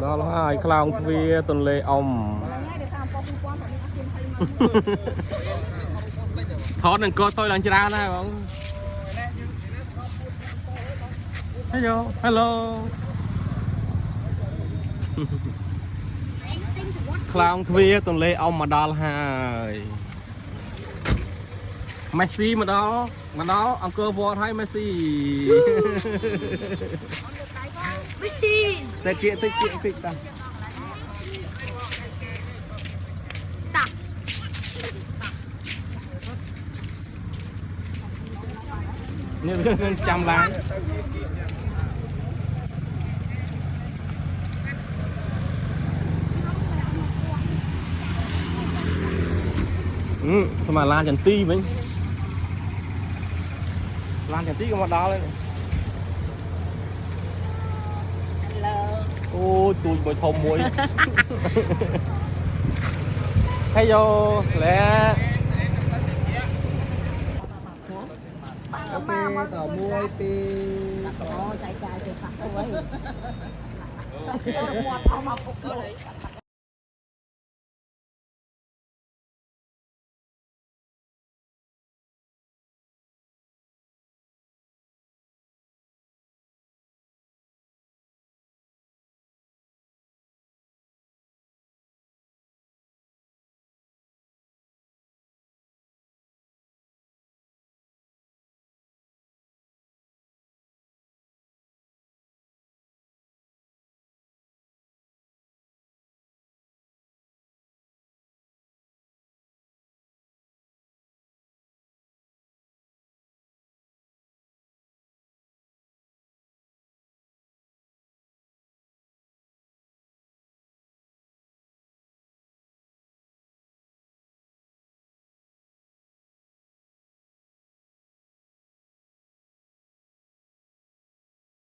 đó là hai clown vía tuần lễ ông thoát đừng coi tôi đang chơi này không hello hello clown vía tuần lễ ông mà đó là hai Messi mà đó ông cơ vô thấy Messi Messi tay kia ta nếu chăm láng sao mà lan chẳng ti mấy lan chẳng tí có một đó lên ôi tôi bồi thôm muối hello lẹ tỏ muối pi chạy chạy chạy phạt tôi